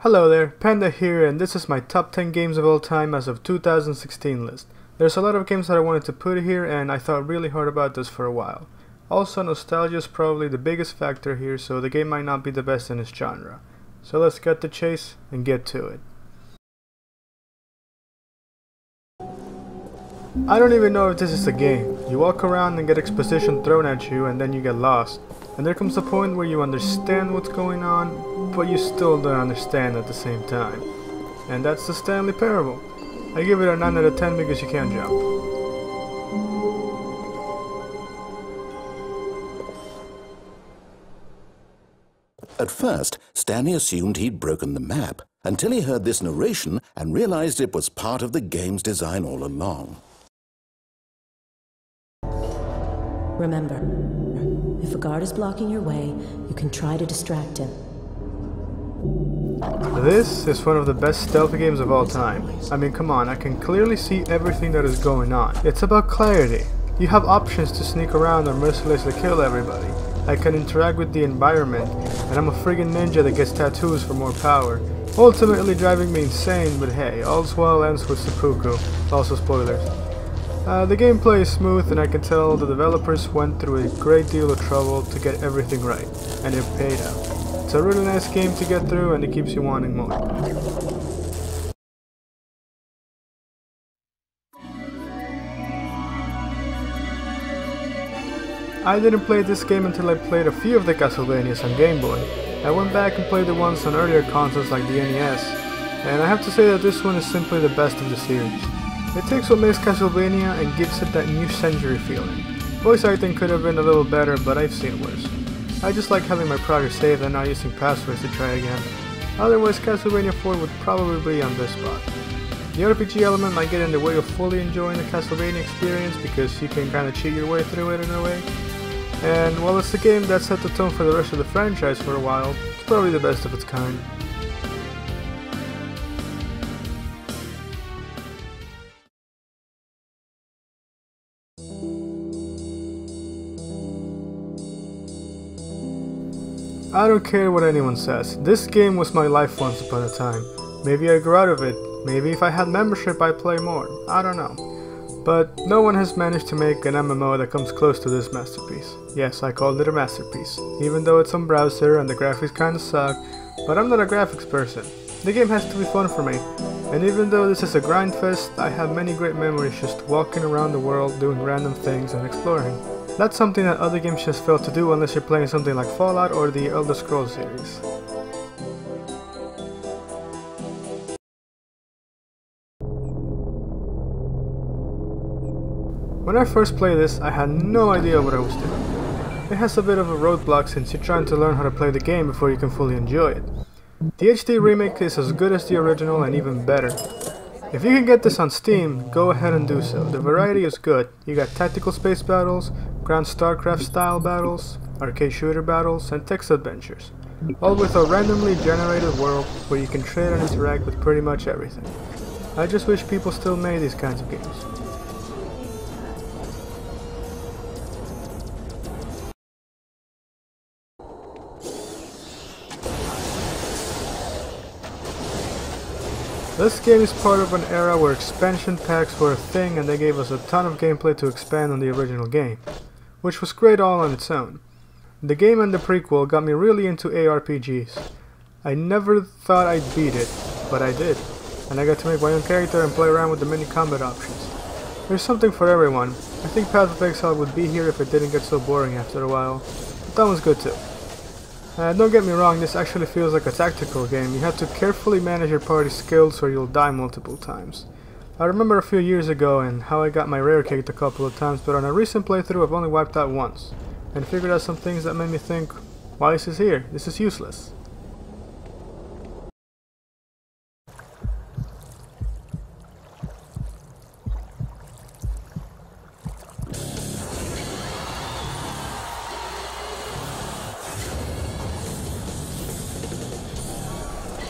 Hello there, Panda here, and this is my top 10 games of all time as of 2016 list. There's a lot of games that I wanted to put here, and I thought really hard about this for a while. Also, nostalgia is probably the biggest factor here, so the game might not be the best in its genre. So let's cut the chase and get to it. I don't even know if this is a game. You walk around and get exposition thrown at you, and then you get lost. And there comes a point where you understand what's going on, but you still don't understand at the same time. And that's the Stanley Parable. I give it a 9 out of 10 because you can't jump. At first, Stanley assumed he'd broken the map, until he heard this narration and realized it was part of the game's design all along. Remember, if a guard is blocking your way, you can try to distract him. This is one of the best stealth games of all time. I mean, come on, I can clearly see everything that is going on. It's about clarity. You have options to sneak around or mercilessly kill everybody. I can interact with the environment, and I'm a friggin' ninja that gets tattoos for more power. Ultimately driving me insane, but hey, all's well ends with seppuku. Also spoilers. The gameplay is smooth, and I can tell the developers went through a great deal of trouble to get everything right, and it paid out. It's a really nice game to get through, and it keeps you wanting more. I didn't play this game until I played a few of the Castlevanias on Game Boy. I went back and played the ones on earlier consoles like the NES, and I have to say that this one is simply the best of the series. It takes what makes Castlevania and gives it that new century feeling. Voice acting could have been a little better, but I've seen worse. I just like having my progress saved and not using passwords to try again. Otherwise, Castlevania 4 would probably be on this spot. The RPG element might get in the way of fully enjoying the Castlevania experience because you can kinda cheat your way through it in a way. And while it's a game that set the tone for the rest of the franchise for a while, it's probably the best of its kind. I don't care what anyone says, this game was my life once upon a time. Maybe I grew out of it, maybe if I had membership I'd play more, I don't know. But no one has managed to make an MMO that comes close to this masterpiece. Yes, I called it a masterpiece, even though it's on browser and the graphics kinda suck, but I'm not a graphics person. The game has to be fun for me, and even though this is a grind fest, I have many great memories just walking around the world doing random things and exploring. That's something that other games just fail to do unless you're playing something like Fallout or the Elder Scrolls series. When I first played this, I had no idea what I was doing. It has a bit of a roadblock since you're trying to learn how to play the game before you can fully enjoy it. The HD remake is as good as the original and even better. If you can get this on Steam, go ahead and do so. The variety is good. You got tactical space battles, ground StarCraft style battles, arcade shooter battles, and text adventures. All with a randomly generated world where you can trade and interact with pretty much everything. I just wish people still made these kinds of games. This game is part of an era where expansion packs were a thing and they gave us a ton of gameplay to expand on the original game, which was great all on its own. The game and the prequel got me really into ARPGs. I never thought I'd beat it, but I did, and I got to make my own character and play around with the many combat options. There's something for everyone. I think Path of Exile would be here if it didn't get so boring after a while, but that one's good too. Don't get me wrong, this actually feels like a tactical game. You have to carefully manage your party's skills or you'll die multiple times. I remember a few years ago and how I got my rare kicked a couple of times, but on a recent playthrough I've only wiped out once, and figured out some things that made me think, why is this here? This is useless.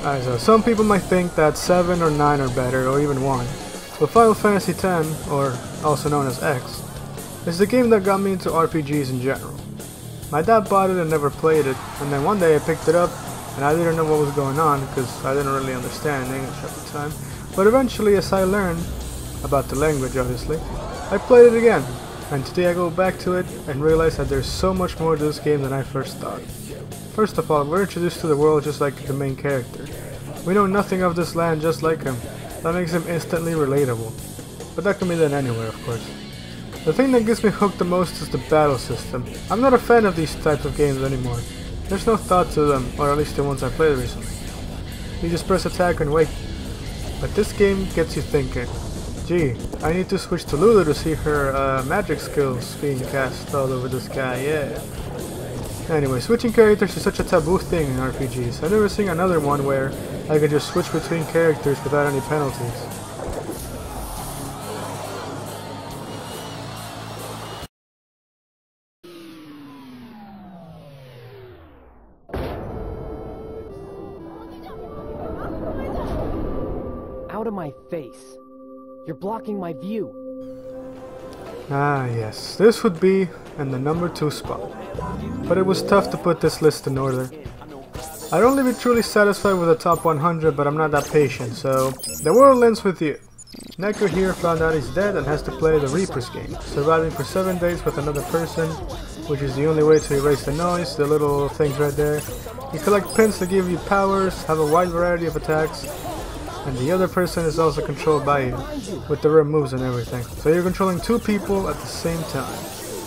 Alright, so some people might think that 7 or 9 are better, or even 1. But Final Fantasy X, or also known as X, is the game that got me into RPGs in general. My dad bought it and never played it, and then one day I picked it up, and I didn't know what was going on because I didn't really understand English at the time. But eventually, as I learned about the language, obviously, I played it again, and today I go back to it and realize that there's so much more to this game than I first thought. First of all, we're introduced to the world just like the main character. We know nothing of this land just like him. That makes him instantly relatable. But that can be done anywhere, of course. The thing that gets me hooked the most is the battle system. I'm not a fan of these types of games anymore. There's no thought to them, or at least the ones I played recently. You just press attack and wait. But this game gets you thinking. Gee, I need to switch to Lulu to see her magic skills being cast all over this guy, yeah. Anyway, switching characters is such a taboo thing in RPGs. I've never seen another one where I can just switch between characters without any penalties. Out of my face. You're blocking my view. Ah yes, this would be in the number 2 spot. But it was tough to put this list in order. I'd only be truly satisfied with the top 100, but I'm not that patient, so the world ends with you. Neko here found out he's dead and has to play the Reaper's game, surviving for 7 days with another person, which is the only way to erase the noise, the little things right there. You collect pins to give you powers, have a wide variety of attacks, and the other person is also controlled by you, with the rare moves and everything. So you're controlling 2 people at the same time.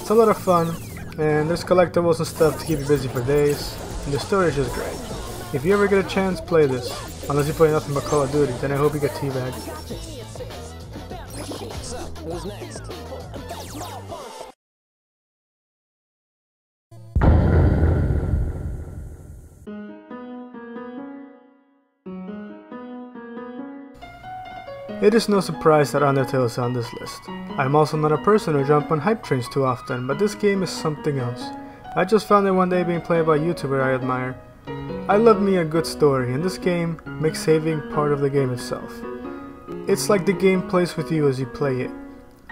It's a lot of fun, and there's collectibles and stuff to keep you busy for days, and the story is just great. If you ever get a chance, play this. Unless you play nothing but Call of Duty, then I hope you get teabagged. Who's next? It is no surprise that Undertale is on this list. I'm also not a person who jumps on hype trains too often, but this game is something else. I just found it one day being played by a YouTuber I admire. I love me a good story, and this game makes saving part of the game itself. It's like the game plays with you as you play it.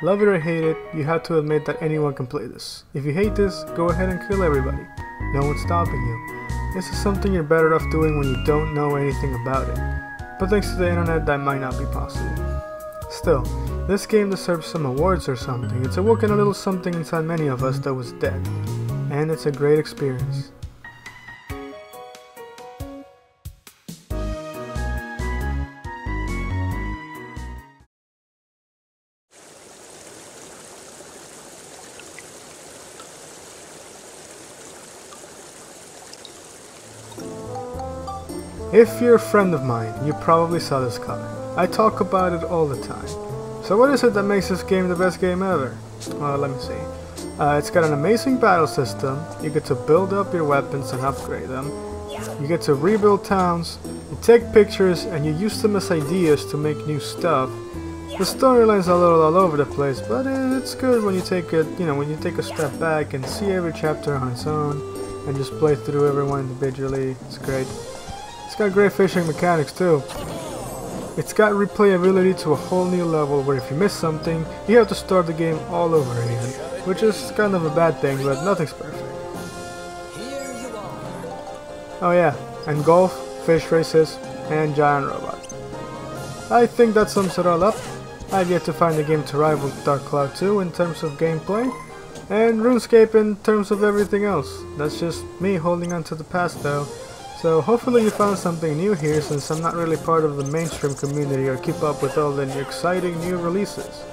Love it or hate it, you have to admit that anyone can play this. If you hate this, go ahead and kill everybody. No one's stopping you. This is something you're better off doing when you don't know anything about it. But thanks to the internet, that might not be possible. Still, this game deserves some awards or something. It's awoken a little something inside many of us that was dead. And it's a great experience. If you're a friend of mine, you probably saw this coming. I talk about it all the time. So what is it that makes this game the best game ever? Well, let me see. It's got an amazing battle system. You get to build up your weapons and upgrade them. You get to rebuild towns. You take pictures and you use them as ideas to make new stuff. The storyline's a little all over the place, but it's good when you take a step back and see every chapter on its own and just play through everyone individually. It's great. It's got great fishing mechanics too. It's got replayability to a whole new level where if you miss something, you have to start the game all over again, which is kind of a bad thing, but nothing's perfect. Oh yeah, and golf, fish races, and giant robot. I think that sums it all up. I've yet to find a game to rival Dark Cloud 2 in terms of gameplay, and RuneScape in terms of everything else. That's just me holding on to the past though. So hopefully you found something new here, since I'm not really part of the mainstream community or keep up with all the exciting new releases.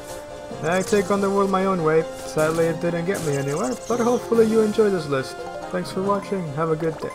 I take on the world my own way. Sadly it didn't get me anywhere, but hopefully you enjoy this list. Thanks for watching, have a good day.